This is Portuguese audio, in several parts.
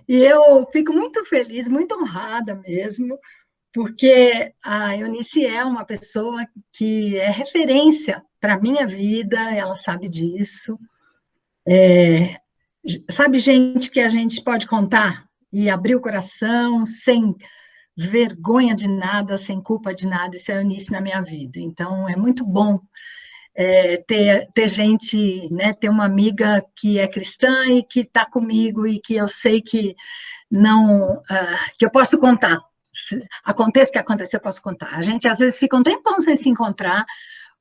E eu fico muito feliz, muito honrada mesmo, porque a Eunice é uma pessoa que é referência para a minha vida, ela sabe disso. Sabe, gente que a gente pode contar e abrir o coração sem vergonha de nada, sem culpa de nada, isso é a Eunice na minha vida. Então, é muito bom ter gente, né, ter uma amiga que é cristã e que está comigo e que eu sei que não, que eu posso contar. Aconteça o que acontecer, eu posso contar. A gente, às vezes, fica um tempão sem se encontrar,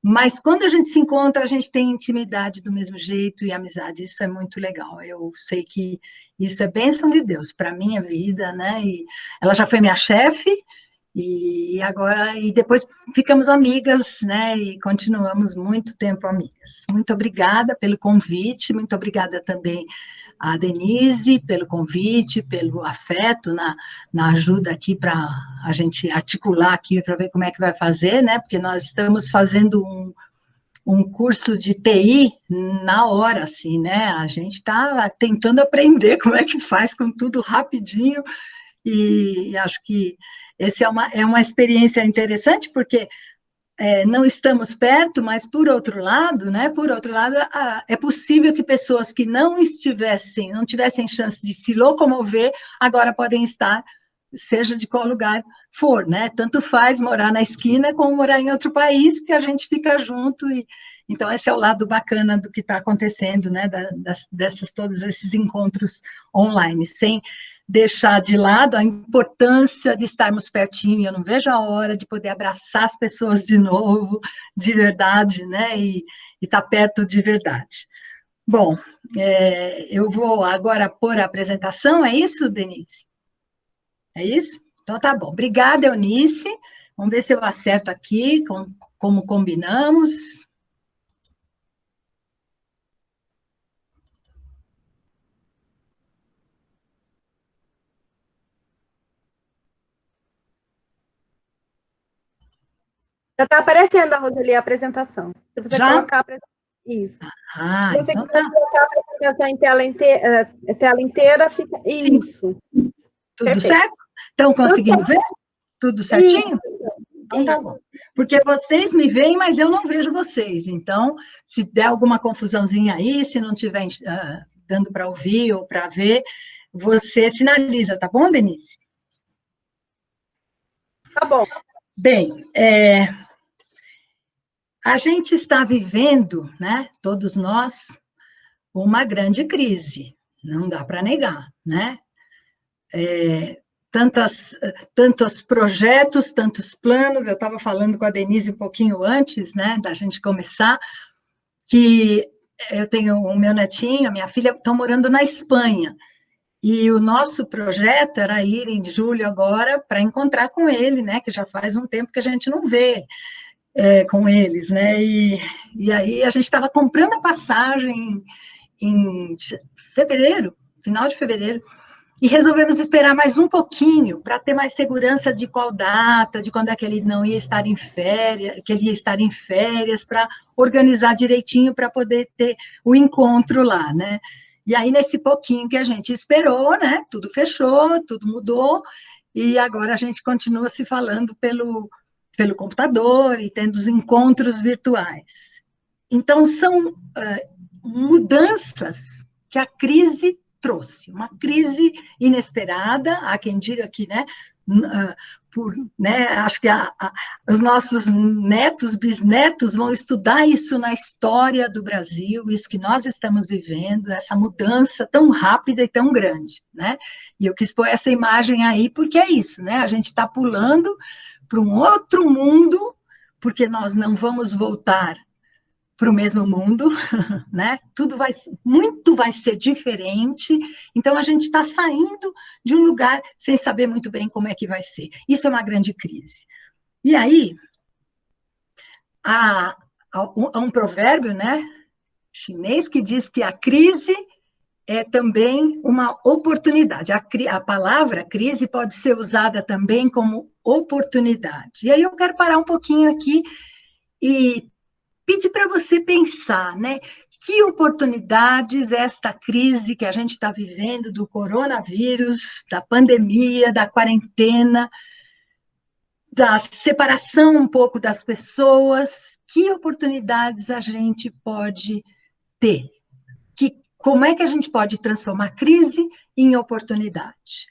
mas quando a gente se encontra, a gente tem intimidade do mesmo jeito e amizade. Isso é muito legal. Eu sei que isso é bênção de Deus para a minha vida, né? E ela já foi minha chefe, e agora, e depois ficamos amigas, né? E continuamos muito tempo amigas. Muito obrigada pelo convite, muito obrigada também a Denise pelo convite, pelo afeto na ajuda aqui para a gente articular aqui para ver como é que vai fazer, né? Porque nós estamos fazendo um curso de TI na hora, assim, né? A gente está tentando aprender como é que faz com tudo rapidinho e acho que essa é uma experiência interessante, porque não estamos perto, mas por outro lado, né? Por outro lado, é possível que pessoas que não tivessem chance de se locomover, agora podem estar, seja de qual lugar for, né? Tanto faz morar na esquina como morar em outro país, porque a gente fica junto e então esse é o lado bacana do que está acontecendo, né? Dessas todos esses encontros online, sem deixar de lado a importância de estarmos pertinho. Eu não vejo a hora de poder abraçar as pessoas de novo, de verdade, né? E estar perto de verdade. Bom, eu vou agora pôr a apresentação, é isso, Denise? É isso? Então tá bom. Obrigada, Eunice. Vamos ver se eu acerto aqui, como combinamos. Já está aparecendo, a Roseli, a apresentação. Se você Já? colocar a apresentação. Isso. Ah, Se você então quiser tá. colocar a apresentação em tela inteira, fica. Sim, Isso. tudo Perfeito. certo? Estão Tudo conseguindo ver? Tudo isso, certinho? Então tá isso. bom. Porque vocês me veem, mas eu não vejo vocês. Então, se der alguma confusãozinha aí, se não estiver dando para ouvir ou para ver, você sinaliza, tá bom, Denise? Tá bom. Bem, a gente está vivendo, né, todos nós, uma grande crise, não dá para negar, né? Tantos projetos, tantos planos, eu estava falando com a Denise um pouquinho antes, né, da gente começar, que eu tenho o meu netinho, a minha filha, estão morando na Espanha, e o nosso projeto era ir em julho agora para encontrar com ele, né, que já faz um tempo que a gente não vê com eles, né, e aí a gente estava comprando a passagem em fevereiro, final de fevereiro, e resolvemos esperar mais um pouquinho para ter mais segurança de qual data, de quando é que ele não ia estar em férias, que ele ia estar em férias, para organizar direitinho para poder ter o encontro lá, né? E aí, nesse pouquinho que a gente esperou, né? Tudo fechou, tudo mudou, e agora a gente continua se falando pelo computador e tendo os encontros virtuais. Então, são mudanças que a crise trouxe, uma crise inesperada, há quem diga que, né, acho que os nossos netos, bisnetos vão estudar isso na história do Brasil, isso que nós estamos vivendo, essa mudança tão rápida e tão grande, né? E eu quis pôr essa imagem aí porque é isso, né? A gente está pulando para um outro mundo, porque nós não vamos voltar para o mesmo mundo, né? Muito vai ser diferente. Então a gente está saindo de um lugar sem saber muito bem como é que vai ser. Isso é uma grande crise. E aí há um provérbio, né, chinês que diz que a crise é também uma oportunidade. A palavra crise pode ser usada também como oportunidade. E aí eu quero parar um pouquinho aqui e pedir para você pensar, né? que oportunidades esta crise que a gente está vivendo do coronavírus, da pandemia, da quarentena, da separação um pouco das pessoas, que oportunidades a gente pode ter? Como é que a gente pode transformar crise em oportunidade?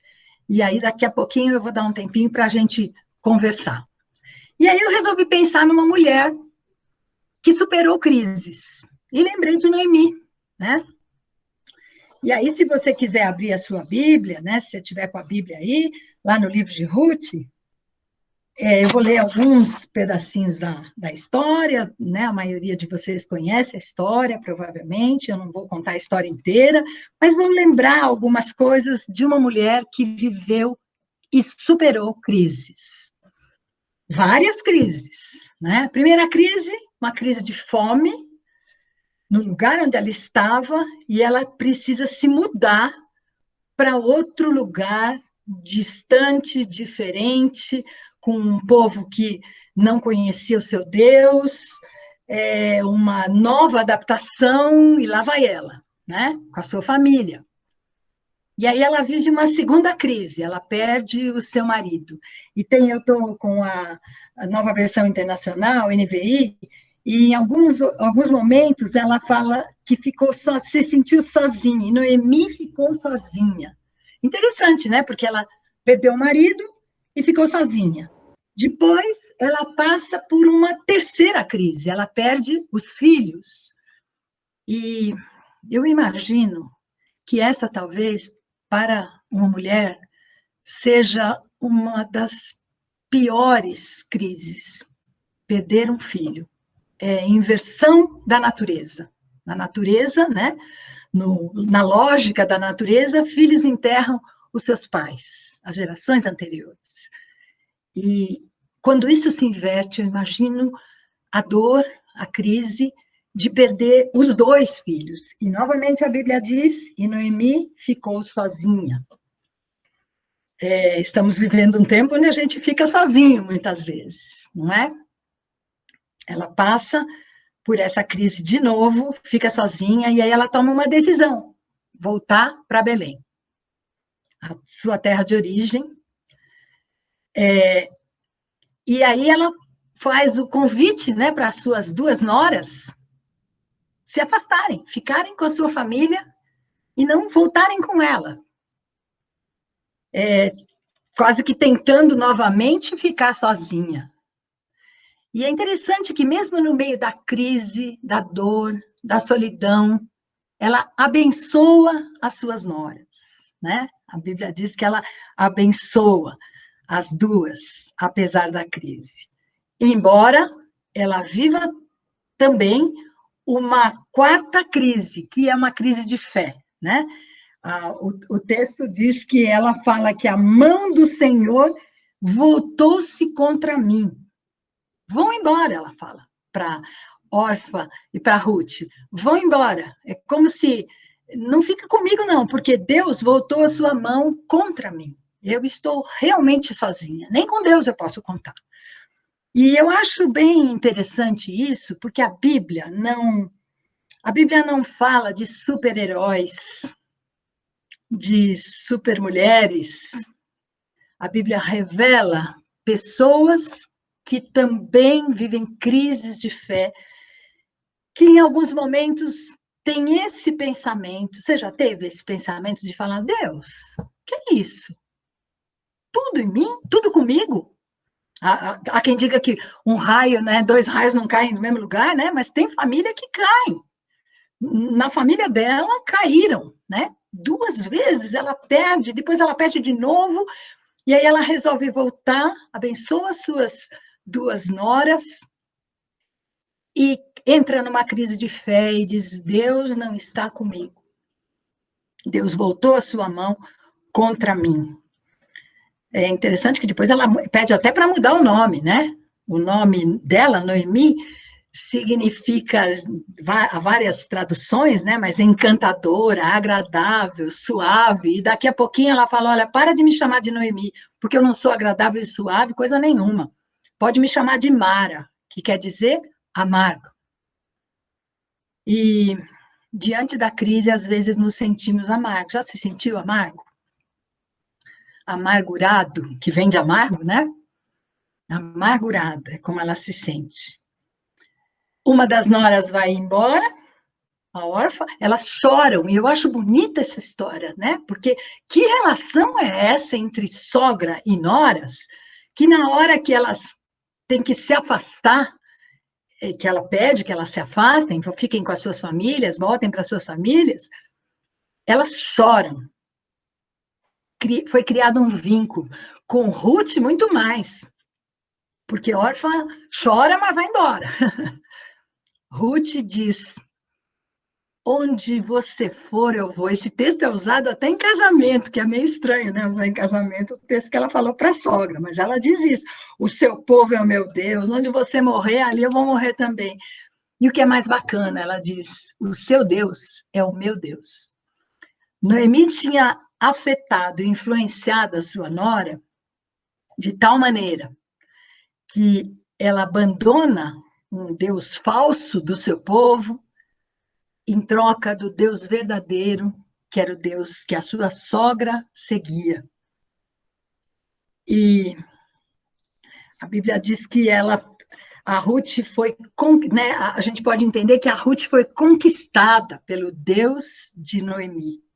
E aí, daqui a pouquinho, eu vou dar um tempinho para a gente conversar. E aí, eu resolvi pensar numa mulher que superou crises. E lembrei de Noemi, né? E aí, se você quiser abrir a sua Bíblia, né? Se você tiver com a Bíblia aí, lá no livro de Ruth, eu vou ler alguns pedacinhos da história, né? A maioria de vocês conhece a história, provavelmente, eu não vou contar a história inteira, mas vamos lembrar algumas coisas de uma mulher que viveu e superou crises. Várias crises, né? A primeira crise, uma crise de fome, no lugar onde ela estava, e ela precisa se mudar para outro lugar, distante, diferente, com um povo que não conhecia o seu Deus, uma nova adaptação, e lá vai ela, né? Com a sua família. E aí ela vive uma segunda crise, ela perde o seu marido. E eu estou com a nova versão internacional, NVI, e em alguns momentos ela fala que se sentiu sozinha, e Noemi ficou sozinha. Interessante, né? Porque ela perdeu o marido e ficou sozinha. Depois, ela passa por uma terceira crise, ela perde os filhos. E eu imagino que essa talvez, para uma mulher, seja uma das piores crises. Perder um filho. É inversão da natureza. Na natureza, né? Na lógica da natureza, filhos enterram os seus pais, as gerações anteriores. E quando isso se inverte, eu imagino a dor, a crise de perder os dois filhos. E, novamente, a Bíblia diz, e Noemi ficou sozinha. Estamos vivendo um tempo onde a gente fica sozinho, muitas vezes, não é? Ela passa por essa crise de novo, fica sozinha, e aí ela toma uma decisão, voltar para Belém, a sua terra de origem. E aí ela faz o convite, né, para as suas duas noras se afastarem, ficarem com a sua família e não voltarem com ela. Quase que tentando novamente ficar sozinha. E é interessante que mesmo no meio da crise, da dor, da solidão, ela abençoa as suas noras, né? A Bíblia diz que ela abençoa as duas, apesar da crise. Embora ela viva também uma quarta crise, que é uma crise de fé, né? O texto diz que ela fala que a mão do Senhor voltou-se contra mim. Vão embora, ela fala, para Orfa e para Ruth. Vão embora. É como se, não fica comigo não, porque Deus voltou a sua mão contra mim. Eu estou realmente sozinha. Nem com Deus eu posso contar. E eu acho bem interessante isso, porque a Bíblia não fala de super-heróis, de supermulheres. A Bíblia revela pessoas que também vivem crises de fé, que em alguns momentos têm esse pensamento. Você já teve esse pensamento de falar, Deus, que é isso? Tudo em mim? Tudo comigo? Há quem diga que um raio, né, dois raios não caem no mesmo lugar, né? Mas tem família que cai. Na família dela, caíram, né? 2 vezes ela perde, depois ela perde de novo, e aí ela resolve voltar, abençoa as suas 2 noras, e entra numa crise de fé e diz, Deus não está comigo. Deus voltou a sua mão contra mim. É interessante que depois ela pede até para mudar o nome, né? O nome dela, Noemi, significa, há várias traduções, né? Mas encantadora, agradável, suave. E daqui a pouquinho ela fala, olha, para de me chamar de Noemi, porque eu não sou agradável e suave, coisa nenhuma. Pode me chamar de Mara, que quer dizer amargo. E diante da crise, às vezes nos sentimos amargos. Já se sentiu amargo? Amargurado, que vem de amargo, né? Amargurada, é como ela se sente. Uma das noras vai embora, a órfã, elas choram, e eu acho bonita essa história, né? Porque que relação é essa entre sogra e noras, que na hora que elas têm que se afastar, que ela pede que elas se afastem, fiquem com as suas famílias, voltem para as suas famílias, elas choram. Foi criado um vínculo. Com Ruth, muito mais, porque órfã chora, mas vai embora. Ruth diz: onde você for, eu vou. Esse texto é usado até em casamento, que é meio estranho, né? Usar em casamento o texto que ela falou para a sogra, mas ela diz isso: o seu povo é o meu Deus, onde você morrer, ali eu vou morrer também. E o que é mais bacana, ela diz: o seu Deus é o meu Deus. Noemi tinha afetado e influenciado a sua nora de tal maneira que ela abandona um Deus falso do seu povo em troca do Deus verdadeiro, que era o Deus que a sua sogra seguia. E a Bíblia diz que a Ruth foi, né, a gente pode entender que a Ruth foi conquistada pelo Deus de Noemi.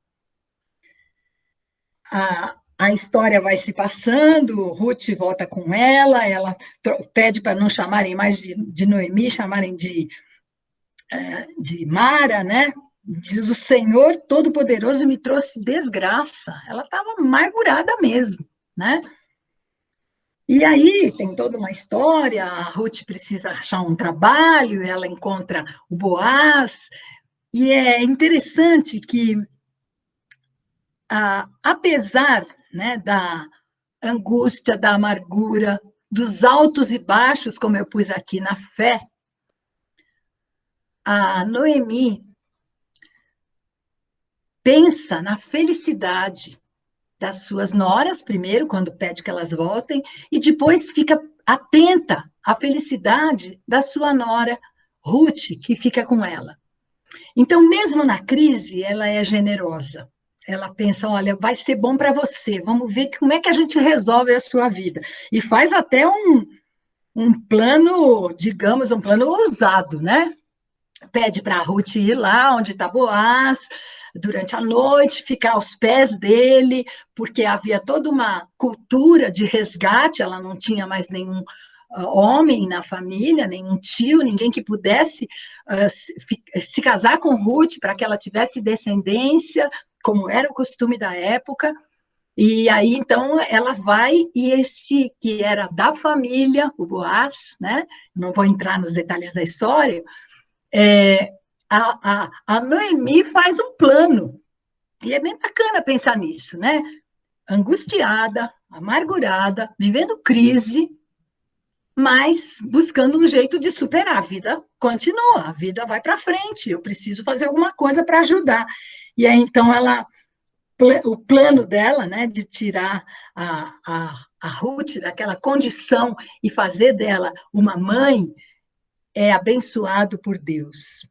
A história vai se passando, Ruth volta com ela pede para não chamarem mais de Noemi, chamarem de Mara, né? Diz: o Senhor Todo-Poderoso me trouxe desgraça. Ela estava amargurada mesmo, né? E aí tem toda uma história, a Ruth precisa achar um trabalho, ela encontra o Boaz, e é interessante que, apesar, né, da angústia, da amargura, dos altos e baixos, como eu pus aqui na fé, a Noemi pensa na felicidade das suas noras, primeiro, quando pede que elas voltem, e depois fica atenta à felicidade da sua nora, Ruth, que fica com ela. Então, mesmo na crise, ela é generosa. Ela pensa: olha, vai ser bom para você, vamos ver como é que a gente resolve a sua vida. E faz até um plano, digamos, um plano ousado, né? Pede para a Ruth ir lá onde está Boaz, durante a noite, ficar aos pés dele, porque havia toda uma cultura de resgate, ela não tinha mais nenhum homem na família, nenhum tio, ninguém que pudesse se casar com Ruth para que ela tivesse descendência, como era o costume da época. E aí, então, ela vai, e esse que era da família, o Boaz, né? Não vou entrar nos detalhes da história, a Noemi faz um plano, e é bem bacana pensar nisso, né? Angustiada, amargurada, vivendo crise, mas buscando um jeito de superar. A vida continua, a vida vai para frente, eu preciso fazer alguma coisa para ajudar. E aí, então, o plano dela, né, de tirar a Ruth daquela condição e fazer dela uma mãe, é abençoado por Deus.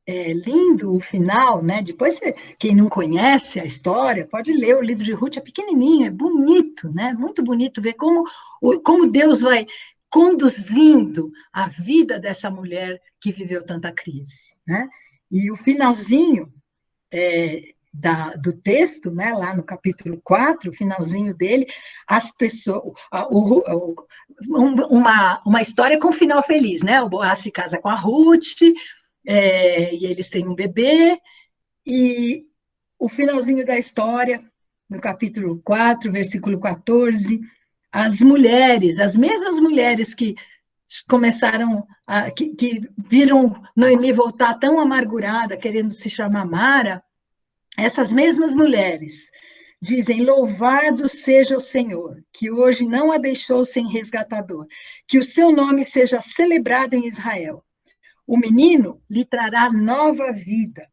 É lindo o final, né? Depois, quem não conhece a história, pode ler o livro de Ruth, é pequenininho, é bonito, né? Muito bonito ver como Deus vai conduzindo a vida dessa mulher que viveu tanta crise, né? E o finalzinho do texto, né, lá no capítulo 4, o finalzinho dele, as pessoas, uma história com final feliz, né? O Boaz se casa com a Ruth, e eles têm um bebê, e o finalzinho da história, no capítulo 4, versículo 14, as mulheres, as mesmas mulheres que começaram, que viram Noemi voltar tão amargurada, querendo se chamar Mara, essas mesmas mulheres dizem: louvado seja o Senhor, que hoje não a deixou sem resgatador, que o seu nome seja celebrado em Israel. O menino lhe trará nova vida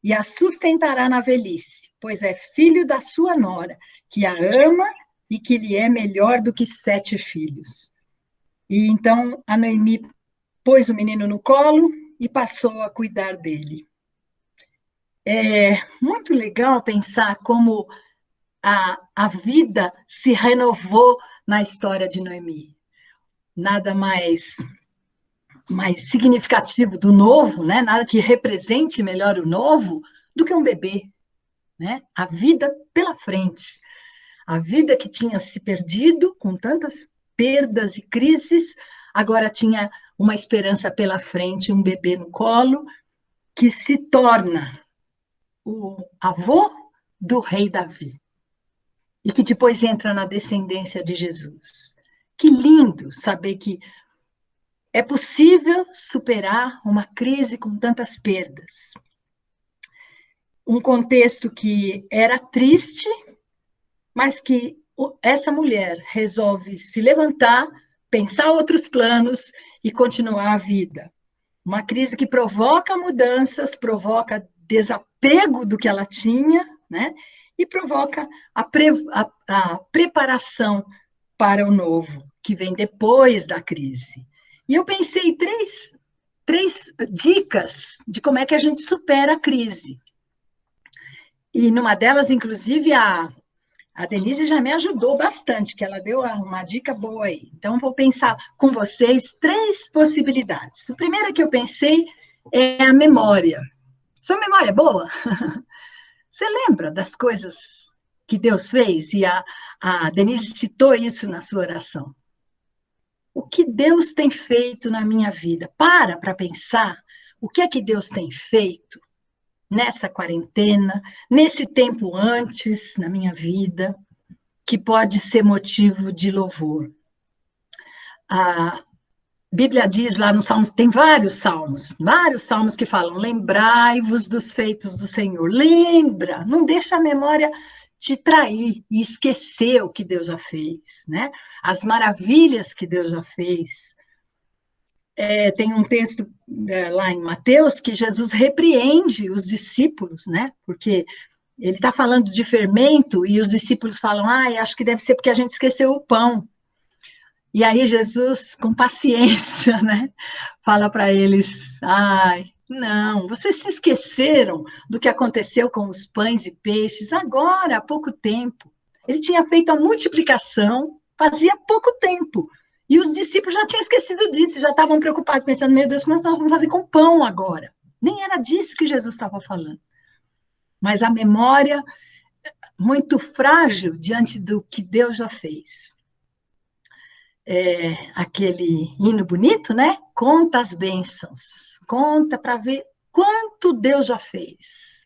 e a sustentará na velhice, pois é filho da sua nora, que a ama e que lhe é melhor do que 7 filhos. E então a Noemi pôs o menino no colo e passou a cuidar dele. É muito legal pensar como a vida se renovou na história de Noemi. Nada mais significativo do novo, né? Nada que represente melhor o novo do que um bebê, né? A vida pela frente. A vida que tinha se perdido com tantas perdas e crises, agora tinha uma esperança pela frente, um bebê no colo, que se torna o avô do rei Davi, e que depois entra na descendência de Jesus. Que lindo saber que é possível superar uma crise com tantas perdas. Um contexto que era triste, mas que essa mulher resolve se levantar, pensar outros planos e continuar a vida. Uma crise que provoca mudanças, provoca desapego do que ela tinha, né? E provoca a preparação para o novo, que vem depois da crise. E eu pensei três dicas de como é que a gente supera a crise. E numa delas, inclusive, a Denise já me ajudou bastante, que ela deu uma dica boa aí. Então, vou pensar com vocês três possibilidades. A primeira que eu pensei é a memória. Sua memória é boa? Você lembra das coisas que Deus fez? E a Denise citou isso na sua oração. O que Deus tem feito na minha vida? Para pensar o que é que Deus tem feito nessa quarentena, nesse tempo antes na minha vida, que pode ser motivo de louvor. A Bíblia diz lá nos Salmos, tem vários salmos que falam, lembrai-vos dos feitos do Senhor. Lembra, não deixa a memória te trair e esquecer o que Deus já fez, né? As maravilhas que Deus já fez. Tem um texto lá em Mateus que Jesus repreende os discípulos, né? Porque ele está falando de fermento e os discípulos falam, acho que deve ser porque a gente esqueceu o pão. E aí Jesus, com paciência, né, fala para eles, não, vocês se esqueceram do que aconteceu com os pães e peixes agora, há pouco tempo. Ele tinha feito a multiplicação, fazia pouco tempo. E os discípulos já tinham esquecido disso, já estavam preocupados, pensando, meu Deus, como nós vamos fazer com pão agora? Nem era disso que Jesus estava falando. Mas a memória muito frágil diante do que Deus já fez. Aquele hino bonito, né? Conta as bênçãos, conta para ver quanto Deus já fez.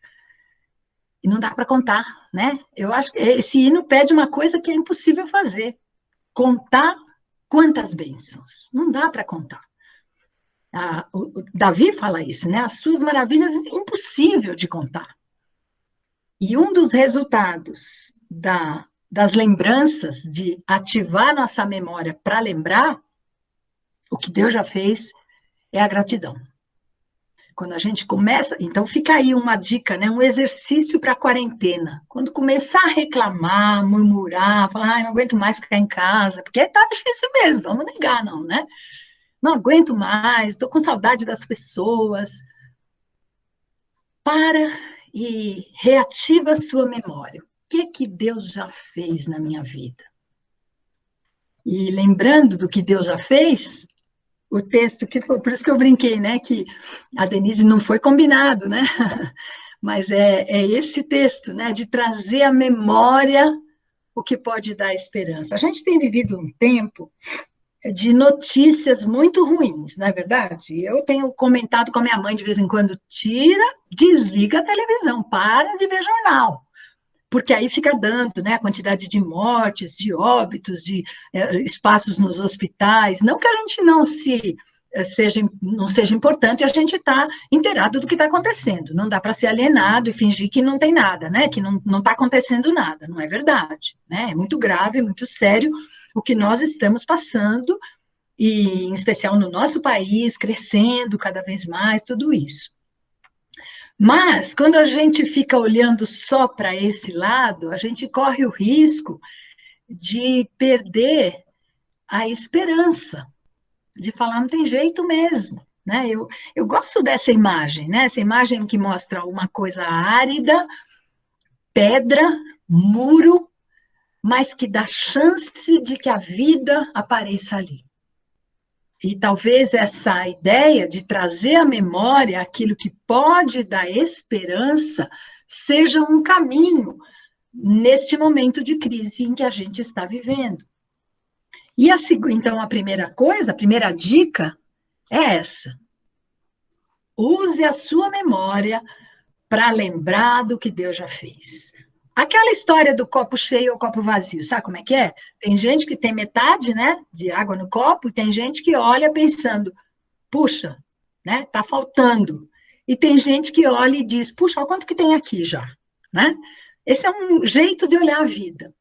E não dá para contar, né? Eu acho que esse hino pede uma coisa que é impossível fazer: contar quantas bênçãos. Não dá para contar. O Davi fala isso, né? As suas maravilhas é impossível de contar. E um dos resultados das lembranças, de ativar nossa memória para lembrar o que Deus já fez, é a gratidão. Quando a gente começa, então fica aí uma dica, né? Um exercício para a quarentena. Quando começar a reclamar, murmurar, falar, não aguento mais ficar em casa, porque tá difícil mesmo, vamos negar, não, né? Não aguento mais, estou com saudade das pessoas. Para e reativa a sua memória. O que Deus já fez na minha vida? E lembrando do que Deus já fez, o texto que foi, por isso que eu brinquei, né, que a Denise não foi combinado, né, mas é esse texto, né, de trazer à memória o que pode dar esperança. A gente tem vivido um tempo de notícias muito ruins, não é verdade? Eu tenho comentado com a minha mãe de vez em quando, desliga a televisão, para de ver jornal, porque aí fica dando, né, a quantidade de mortes, de óbitos, de espaços nos hospitais, não que a gente não seja importante a gente estar inteirado do que está acontecendo, não dá para ser alienado e fingir que não tem nada, né, que não está acontecendo nada, não é verdade, né, é muito grave, muito sério o que nós estamos passando, e em especial no nosso país, crescendo cada vez mais, tudo isso. Mas, quando a gente fica olhando só para esse lado, a gente corre o risco de perder a esperança, de falar, não tem jeito mesmo, né? Eu gosto dessa imagem, né? Essa imagem que mostra uma coisa árida, pedra, muro, mas que dá chance de que a vida apareça ali. E talvez essa ideia de trazer à memória aquilo que pode dar esperança seja um caminho neste momento de crise em que a gente está vivendo. E então a primeira coisa, a primeira dica é essa. Use a sua memória para lembrar do que Deus já fez. Aquela história do copo cheio ou copo vazio, sabe como é que é? Tem gente que tem metade, né, de água no copo, e tem gente que olha pensando, puxa, né, tá faltando. E tem gente que olha e diz, puxa, olha quanto que tem aqui já, né? Esse é um jeito de olhar a vida.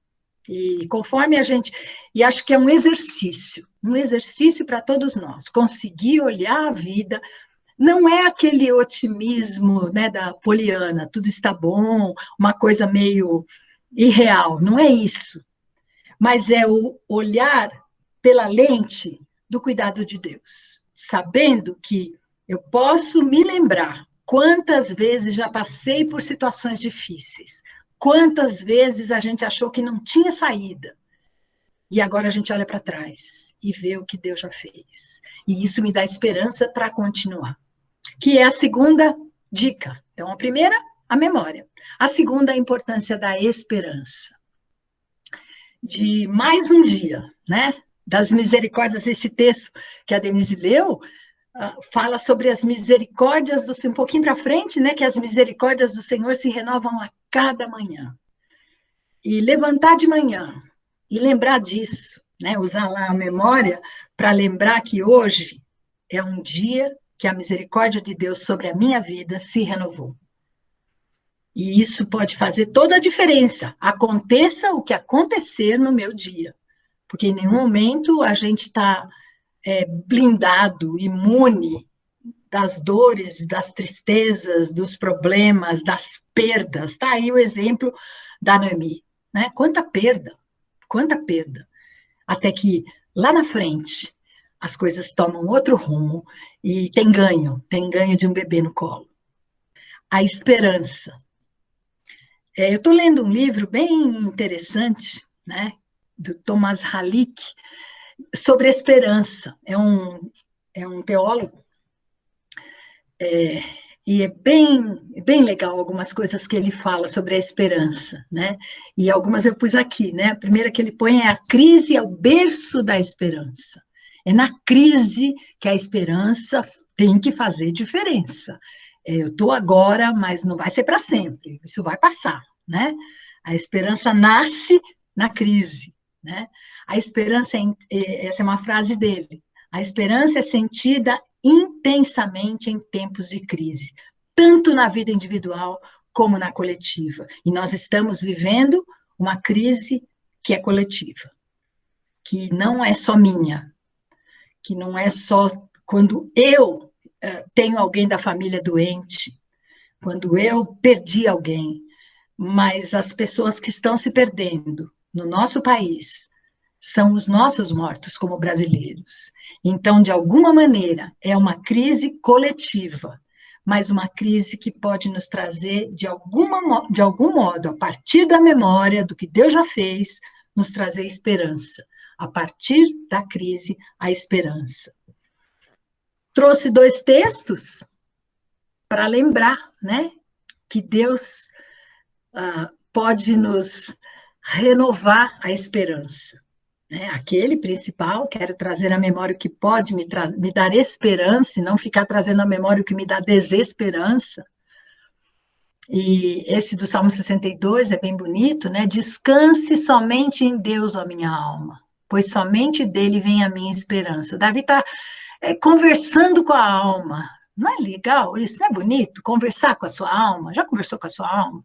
E conforme a gente... E acho que é um exercício para todos nós, conseguir olhar a vida. Não é aquele otimismo, né, da Poliana, tudo está bom, uma coisa meio irreal, não é isso. Mas é o olhar pela lente do cuidado de Deus, sabendo que eu posso me lembrar quantas vezes já passei por situações difíceis, quantas vezes a gente achou que não tinha saída, e agora a gente olha para trás e vê o que Deus já fez. E isso me dá esperança para continuar. Que é a segunda dica. Então, a primeira, a memória. A segunda, a importância da esperança. De mais um dia, né? Das misericórdias, esse texto que a Denise leu, fala sobre as misericórdias do Senhor, um pouquinho para frente, né? Que as misericórdias do Senhor se renovam a cada manhã. E levantar de manhã e lembrar disso, né? Usar lá a memória para lembrar que hoje é um dia que a misericórdia de Deus sobre a minha vida se renovou. E isso pode fazer toda a diferença. Aconteça o que acontecer no meu dia. Porque em nenhum momento a gente está blindado, imune das dores, das tristezas, dos problemas, das perdas. Está aí o exemplo da Noemi, né? Quanta perda, quanta perda. Até que lá na frente as coisas tomam outro rumo e tem ganho de um bebê no colo. A esperança. Eu estou lendo um livro bem interessante, né, do Thomas Halick, sobre a esperança. É um teólogo, e é bem legal algumas coisas que ele fala sobre a esperança, né? E algumas eu pus aqui, né? A primeira que ele põe é a crise é o berço da esperança. É na crise que a esperança tem que fazer diferença. Eu estou agora, mas não vai ser para sempre. Isso vai passar, né? A esperança nasce na crise, né? A esperança, essa é uma frase dele, a esperança é sentida intensamente em tempos de crise, tanto na vida individual como na coletiva. E nós estamos vivendo uma crise que é coletiva, que não é só minha, que não é só quando eu tenho alguém da família doente, quando eu perdi alguém, mas as pessoas que estão se perdendo no nosso país são os nossos mortos como brasileiros. Então, de alguma maneira, é uma crise coletiva, mas uma crise que pode nos trazer, de algum modo, a partir da memória do que Deus já fez, nos trazer esperança. A partir da crise, a esperança. Trouxe 2 textos para lembrar, né, que Deus pode nos renovar a esperança. Né? Aquele principal, quero trazer à memória o que pode me dar esperança e não ficar trazendo à memória o que me dá desesperança. E esse do Salmo 62 é bem bonito, né? Descanse somente em Deus, ó minha alma, pois somente dele vem a minha esperança. Davi está conversando com a alma. Não é legal isso? Não é bonito? Conversar com a sua alma. Já conversou com a sua alma?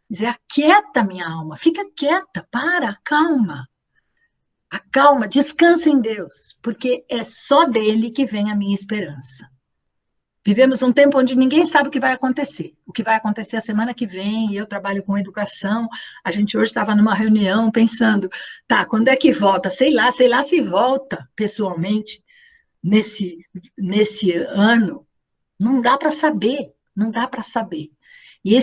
Dizer, aquieta minha alma, fica quieta, calma. Acalma, descansa em Deus, porque é só dele que vem a minha esperança. Vivemos um tempo onde ninguém sabe o que vai acontecer. O que vai acontecer a semana que vem, e eu trabalho com educação, a gente hoje estava numa reunião pensando, tá, quando é que volta? Sei lá se volta pessoalmente, nesse ano, não dá para saber, não dá para saber. E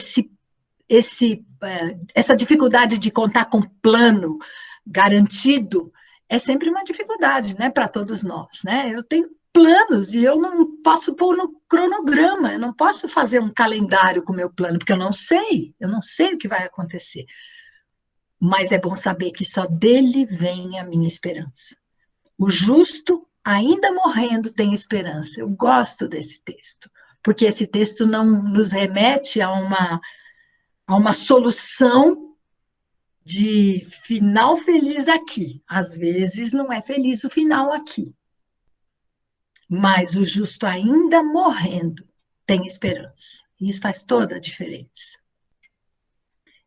essa dificuldade de contar com plano garantido é sempre uma dificuldade, né, para todos nós, né? Eu tenho planos e eu não posso pôr no cronograma, eu não posso fazer um calendário com o meu plano, porque eu não sei o que vai acontecer. Mas é bom saber que só dele vem a minha esperança. O justo, ainda morrendo, tem esperança. Eu gosto desse texto, porque esse texto não nos remete a uma solução de final feliz aqui. Às vezes não é feliz o final aqui. Mas o justo ainda morrendo tem esperança. Isso faz toda a diferença.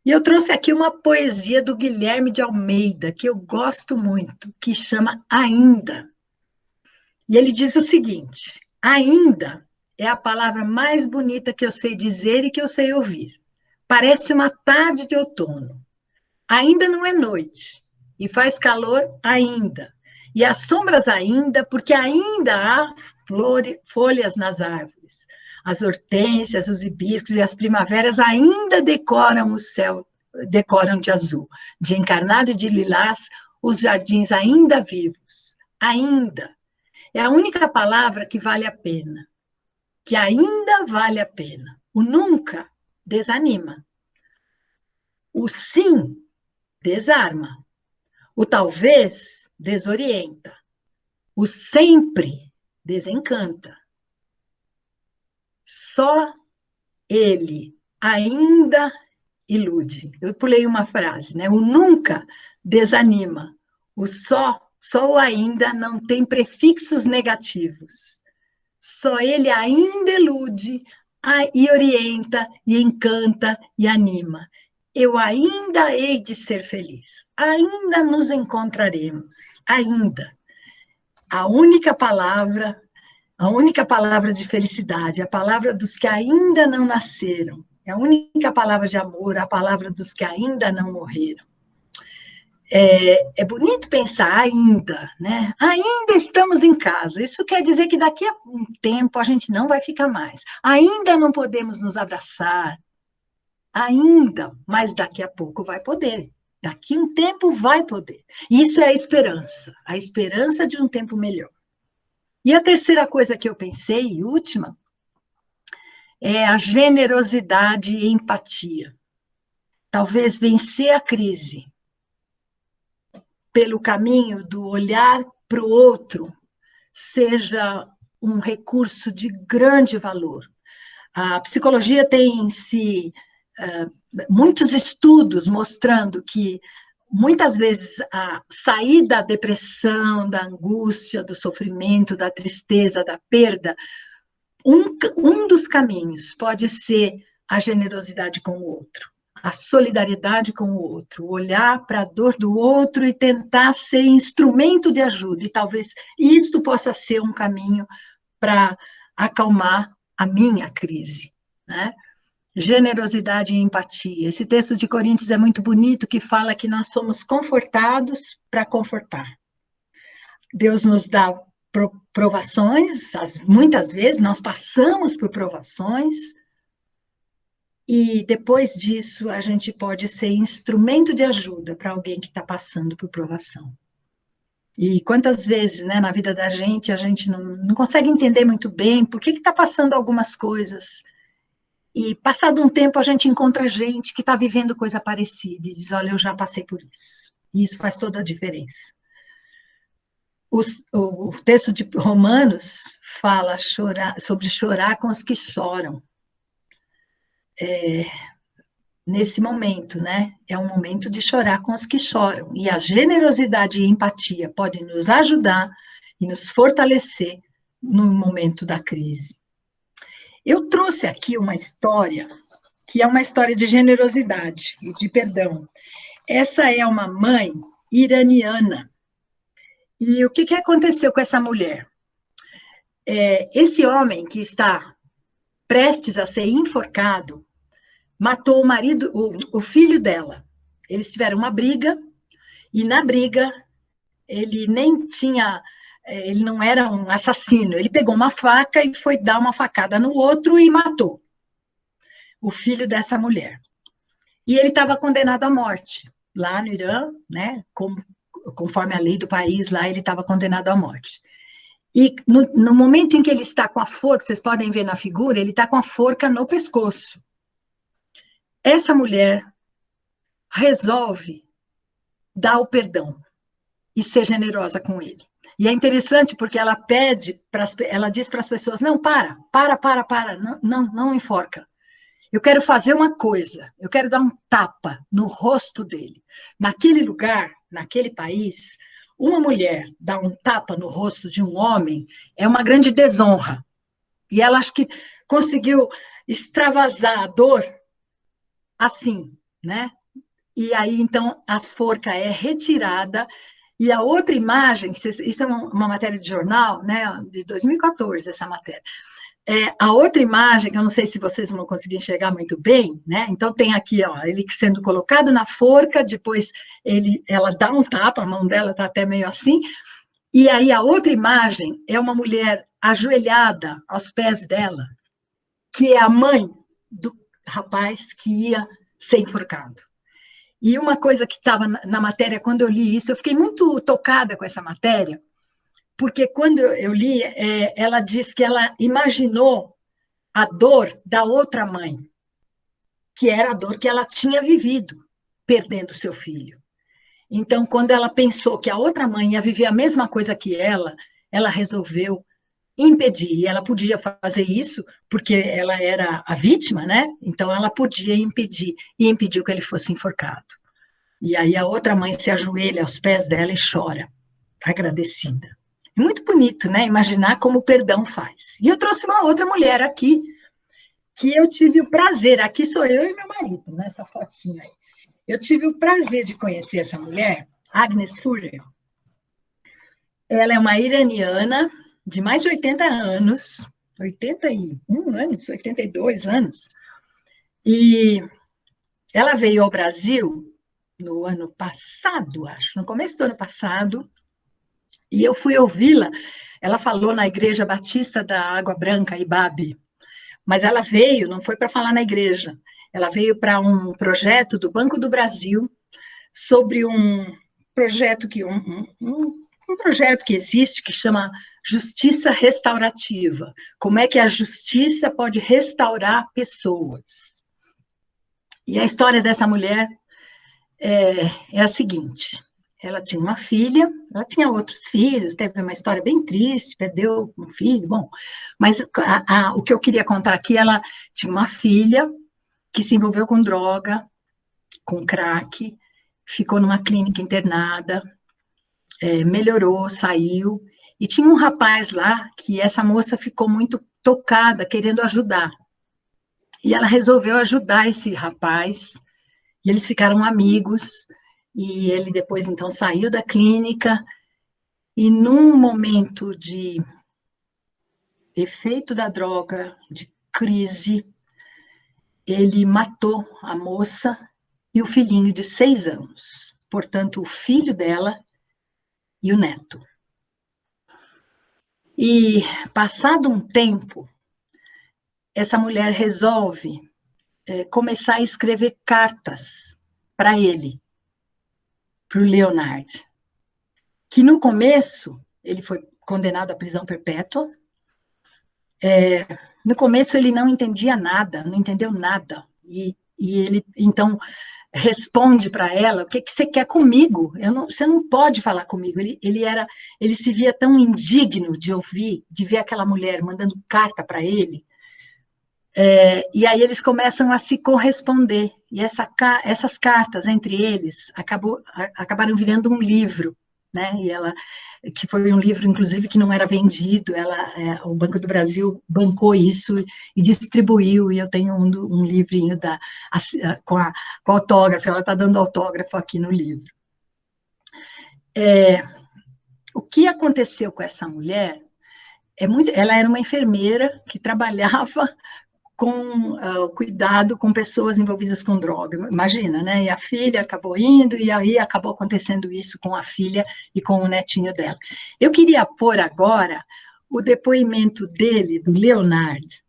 E eu trouxe aqui uma poesia do Guilherme de Almeida, que eu gosto muito, que chama Ainda. E ele diz o seguinte: ainda é a palavra mais bonita que eu sei dizer e que eu sei ouvir. Parece uma tarde de outono. Ainda não é noite, e faz calor ainda. E as sombras ainda, porque ainda há folhas nas árvores. As hortênsias, os hibiscos e as primaveras ainda decoram o céu, decoram de azul. De encarnado e de lilás, os jardins ainda vivos. Ainda. É a única palavra que vale a pena, que ainda vale a pena. O nunca desanima. O sim desarma. O talvez desorienta. O sempre desencanta. Só ele ainda ilude. Eu pulei uma frase, né? O nunca desanima. O só o ainda não tem prefixos negativos. Só ele ainda ilude e orienta, e encanta, e anima. Eu ainda hei de ser feliz. Ainda nos encontraremos. Ainda. A única palavra de felicidade, a palavra dos que ainda não nasceram. É a única palavra de amor, a palavra dos que ainda não morreram. É bonito pensar ainda, né? Ainda estamos em casa. Isso quer dizer que daqui a um tempo a gente não vai ficar mais. Ainda não podemos nos abraçar. Ainda, mas daqui a pouco vai poder. Daqui a um tempo vai poder. Isso é a esperança de um tempo melhor. E a terceira coisa que eu pensei, e última, é a generosidade e empatia. Talvez vencer a crise pelo caminho do olhar para o outro seja um recurso de grande valor. A psicologia tem muitos estudos mostrando que muitas vezes a sair da depressão, da angústia, do sofrimento, da tristeza, da perda, um dos caminhos pode ser a generosidade com o outro, a solidariedade com o outro, olhar para a dor do outro e tentar ser instrumento de ajuda. E talvez isto possa ser um caminho para acalmar a minha crise, né? Generosidade e empatia. Esse texto de Coríntios é muito bonito, que fala que nós somos confortados para confortar. Deus nos dá provações, muitas vezes nós passamos por provações, e depois disso a gente pode ser instrumento de ajuda para alguém que está passando por provação. E quantas vezes, né, na vida da gente, a gente não consegue entender muito bem por que está passando algumas coisas. E passado um tempo a gente encontra gente que está vivendo coisa parecida e diz, olha, eu já passei por isso. E isso faz toda a diferença. O texto de Romanos fala sobre chorar com os que choram. Nesse momento, né? É um momento de chorar com os que choram. E a generosidade e empatia podem nos ajudar e nos fortalecer no momento da crise. Eu trouxe aqui uma história que é uma história de generosidade e de perdão. Essa é uma mãe iraniana. E o que aconteceu com essa mulher? Esse homem que está prestes a ser enforcado matou o filho dela. Eles tiveram uma briga, e na briga ele nem tinha ele não era um assassino, ele pegou uma faca e foi dar uma facada no outro e matou o filho dessa mulher. E ele estava condenado à morte. Lá no Irã, né, conforme a lei do país, lá ele estava condenado à morte. E no momento em que ele está com a forca, vocês podem ver na figura, ele está com a forca no pescoço. Essa mulher resolve dar o perdão e ser generosa com ele. E é interessante porque ela ela diz para as pessoas, não, para, não enforca. Eu quero fazer uma coisa, eu quero dar um tapa no rosto dele. Naquele lugar, naquele país, uma mulher dar um tapa no rosto de um homem é uma grande desonra. E ela acho que conseguiu extravasar a dor assim, né? E aí, então, a forca é retirada. E a outra imagem, isso é uma matéria de jornal, né, de 2014, essa matéria. A outra imagem, que eu não sei se vocês vão conseguir enxergar muito bem, né? Então tem aqui, ó, ele sendo colocado na forca, depois ela dá um tapa, a mão dela está até meio assim, e aí a outra imagem é uma mulher ajoelhada aos pés dela, que é a mãe do rapaz que ia ser enforcado. E uma coisa que estava na matéria, quando eu li isso, eu fiquei muito tocada com essa matéria, porque quando eu li, ela diz que ela imaginou a dor da outra mãe, que era a dor que ela tinha vivido, perdendo seu filho. Então, quando ela pensou que a outra mãe ia viver a mesma coisa que ela resolveu impedir. E ela podia fazer isso porque ela era a vítima, né? Então, ela podia impedir, e impediu que ele fosse enforcado. E aí a outra mãe se ajoelha aos pés dela e chora, agradecida. É muito bonito, né? Imaginar como o perdão faz. E eu trouxe uma outra mulher aqui, que eu tive o prazer, aqui sou eu e meu marido, nessa fotinha aí. Eu tive o prazer de conhecer essa mulher, Agnes Fuller. Ela é uma iraniana de mais de 80 anos, 81 anos, 82 anos, e ela veio ao Brasil no ano passado, acho, no começo do ano passado, e eu fui ouvi-la. Ela falou na Igreja Batista da Água Branca, IBAB, mas ela veio, não foi para falar na igreja, ela veio para um projeto do Banco do Brasil sobre um projeto um projeto que existe que chama Justiça Restaurativa. Como é que a justiça pode restaurar pessoas? E a história dessa mulher é a seguinte: ela tinha uma filha, ela tinha outros filhos, teve uma história bem triste, perdeu um filho, bom, mas o que eu queria contar aqui, ela tinha uma filha que se envolveu com droga, com crack, ficou numa clínica internada, melhorou, saiu, e tinha um rapaz lá que essa moça ficou muito tocada, querendo ajudar. E ela resolveu ajudar esse rapaz, e eles ficaram amigos, e ele depois, então, saiu da clínica, e num momento de efeito da droga, de crise, ele matou a moça e o filhinho de 6 anos. Portanto, o filho dela e o neto. E, passado um tempo, essa mulher resolve começar a escrever cartas para ele, para o Leonard, que no começo, ele foi condenado à prisão perpétua. No começo ele não entendia nada, não entendeu nada, e ele, então, responde para ela: o que você quer comigo? Você não pode falar comigo. Ele se via tão indigno de ouvir, de ver aquela mulher mandando carta para ele. E aí eles começam a se corresponder, e essas cartas entre eles acabaram virando um livro, né? Que foi um livro, inclusive, que não era vendido. O Banco do Brasil bancou isso e distribuiu, e eu tenho um livrinho com autógrafo, ela está dando autógrafo aqui no livro. O que aconteceu com essa mulher ela era uma enfermeira que trabalhava com cuidado com pessoas envolvidas com droga, imagina, né? E a filha acabou indo, e aí acabou acontecendo isso com a filha e com o netinho dela. Eu queria pôr agora o depoimento dele, do Leonard,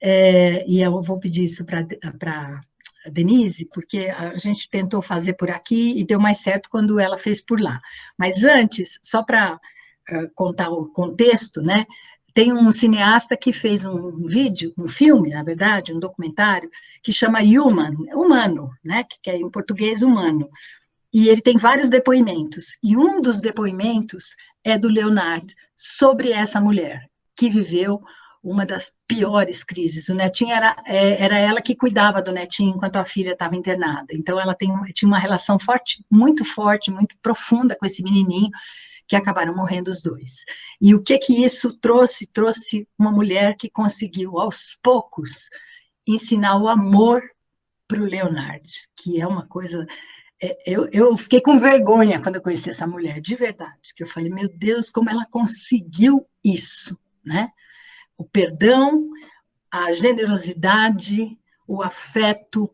e eu vou pedir isso para a Denise, porque a gente tentou fazer por aqui e deu mais certo quando ela fez por lá. Mas antes, só para contar o contexto, né? Tem um cineasta que fez um vídeo, um filme, na verdade, um documentário, que chama Human, humano, né? Que é em português humano. E ele tem vários depoimentos. E um dos depoimentos é do Leonard sobre essa mulher que viveu uma das piores crises. O netinho era ela que cuidava do netinho enquanto a filha estava internada. Então ela tinha uma relação forte, muito profunda com esse menininho, que acabaram morrendo os dois. E o que isso trouxe? Trouxe uma mulher que conseguiu, aos poucos, ensinar o amor para o Leonard, que é uma coisa... Eu fiquei com vergonha quando eu conheci essa mulher, de verdade, que eu falei, meu Deus, como ela conseguiu isso, né? O perdão, a generosidade, o afeto,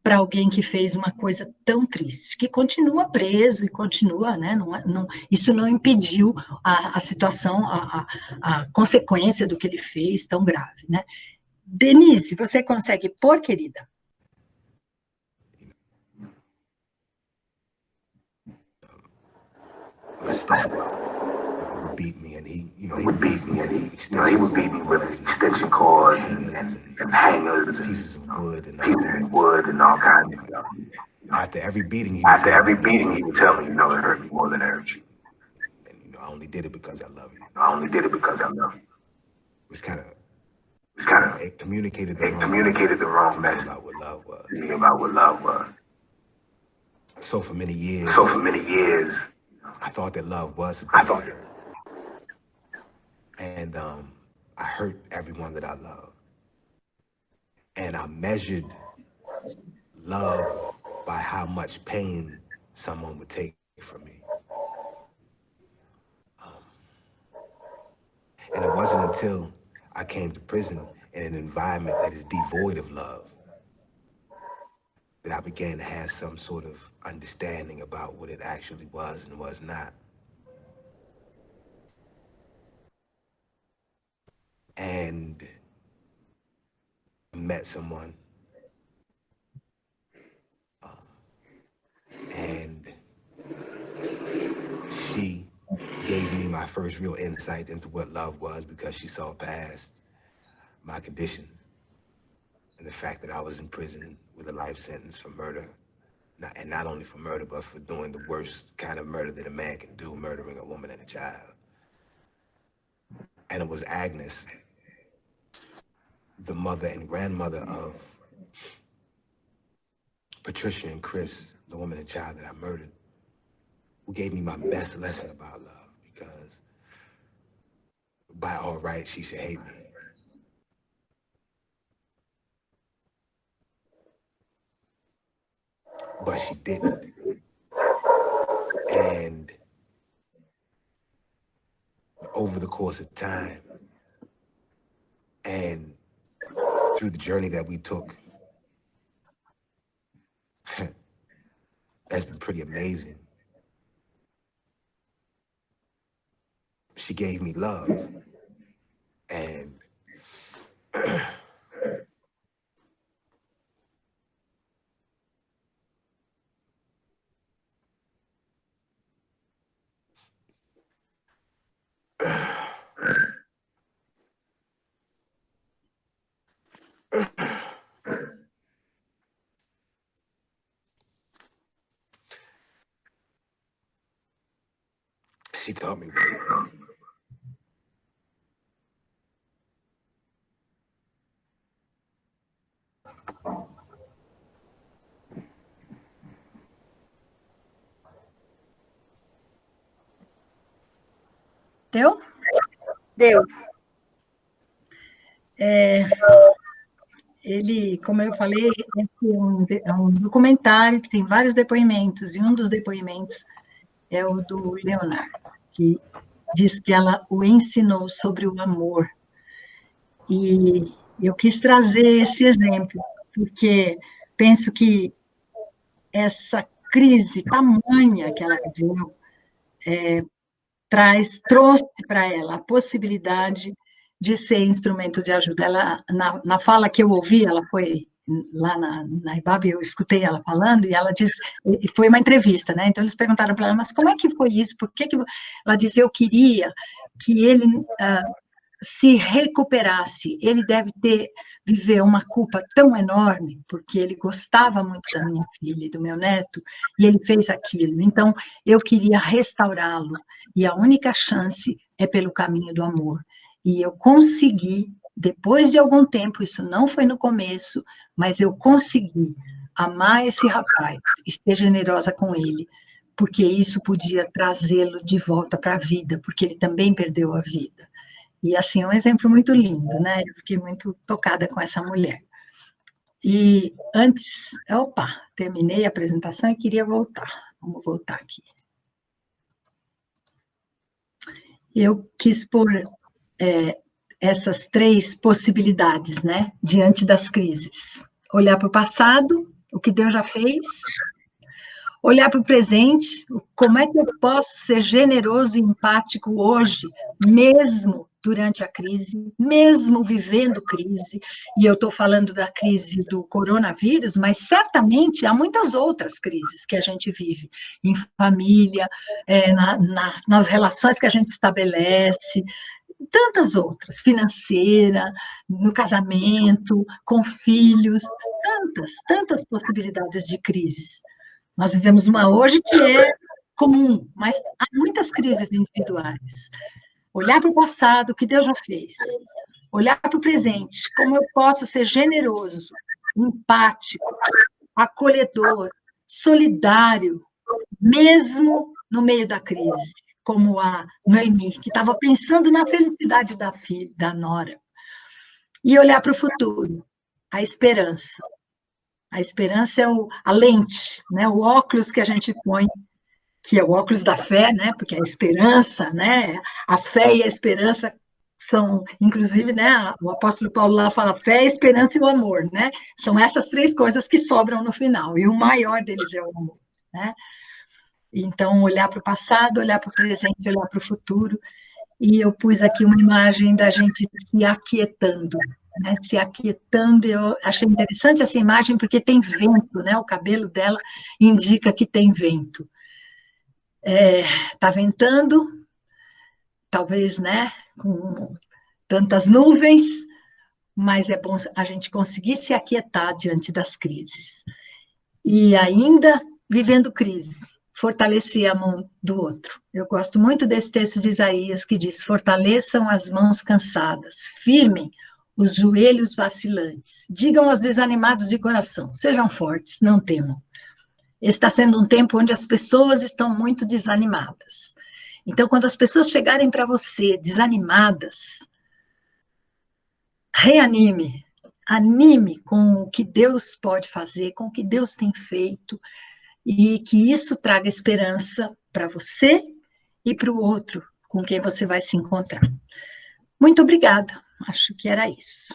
para alguém que fez uma coisa tão triste, que continua preso e continua, né? Isso não impediu a situação, a consequência do que ele fez tão grave, né? Denise, você consegue pôr, querida? My stepfather would beat me, and he would beat me, and he would beat me with extension cords and hangers and pieces of wood and all kinds of stuff. After every beating, he would tell me, it hurt me more than it hurt you. And I only did it because I love you. I only did it because I love you. It communicated the wrong message about what love was. So for many years, I thought that love was supposed to hurt. And I hurt everyone that I loved. And I measured love by how much pain someone would take from me. And it wasn't until I came to prison in an environment that is devoid of love that I began to have some sort of understanding about what it actually was and was not. And I met someone, and she gave me my first real insight into what love was, because she saw past my conditions and the fact that I was in prison with a life sentence for murder. And not only for murder, but for doing the worst kind of murder that a man can do, murdering a woman and a child. And it was Agnes, the mother and grandmother of Patricia and Chris, the woman and child that I murdered, who gave me my best lesson about love, because by all rights, she should hate me. But she didn't. And over the course of time, and through the journey that we took, that's been pretty amazing. She gave me love, and she taught me that. Deu? Deu. Ele, como eu falei, é um documentário que tem vários depoimentos, e um dos depoimentos é o do Leonardo, que diz que ela o ensinou sobre o amor. E Eu quis trazer esse exemplo, porque penso que essa crise tamanha que ela viveu trouxe para ela a possibilidade de ser instrumento de ajuda. Ela, na fala que eu ouvi, ela foi lá na IBAB, eu escutei ela falando, e ela diz, e foi uma entrevista, né? Então eles perguntaram para ela, mas como é que foi isso? Por que ela disse, eu queria que ele se recuperasse. Ele deve viver uma culpa tão enorme, porque ele gostava muito da minha filha e do meu neto, e ele fez aquilo. Então, eu queria restaurá-lo, e a única chance é pelo caminho do amor. E eu consegui, depois de algum tempo, isso não foi no começo, mas eu consegui amar esse rapaz e ser generosa com ele, porque isso podia trazê-lo de volta para a vida, porque ele também perdeu a vida. E, assim, é um exemplo muito lindo, né? Eu fiquei muito tocada com essa mulher. E antes, terminei a apresentação e queria voltar. Vamos voltar aqui. Eu quis pôr essas 3 possibilidades, né? Diante das crises. Olhar para o passado, o que Deus já fez. Olhar para o presente, como é que eu posso ser generoso e empático hoje, mesmo durante a crise, mesmo vivendo crise, e eu estou falando da crise do coronavírus, mas certamente há muitas outras crises que a gente vive, em família, nas relações que a gente estabelece, tantas outras, financeira, no casamento, com filhos, tantas possibilidades de crises. Nós vivemos uma hoje que é comum, mas há muitas crises individuais. Olhar para o passado, o que Deus já fez. Olhar para o presente, como eu posso ser generoso, empático, acolhedor, solidário, mesmo no meio da crise, como a Noemi, que estava pensando na felicidade da filha, da nora. E olhar para o futuro, a esperança. A esperança é a lente, né? O óculos que a gente põe, que é o óculos da fé, né? Porque a esperança, né? A fé e a esperança são, inclusive, né? O apóstolo Paulo lá fala fé, a esperança e o amor, né? São essas 3 coisas que sobram no final, e o maior deles é o amor, né? Então, olhar para o passado, olhar para o presente, olhar para o futuro, e eu pus aqui uma imagem da gente se aquietando, né? Se aquietando. Eu achei interessante essa imagem porque tem vento, né? O cabelo dela indica que tem vento. Está ventando, talvez, né? Com tantas nuvens, mas é bom a gente conseguir se aquietar diante das crises. E ainda vivendo crise, fortalecer a mão do outro. Eu gosto muito desse texto de Isaías que diz: fortaleçam as mãos cansadas, firmem os joelhos vacilantes, digam aos desanimados de coração, sejam fortes, não temam. Está sendo um tempo onde as pessoas estão muito desanimadas. Então, quando as pessoas chegarem para você desanimadas, reanime, anime com o que Deus pode fazer, com o que Deus tem feito, e que isso traga esperança para você e para o outro com quem você vai se encontrar. Muito obrigada, acho que era isso.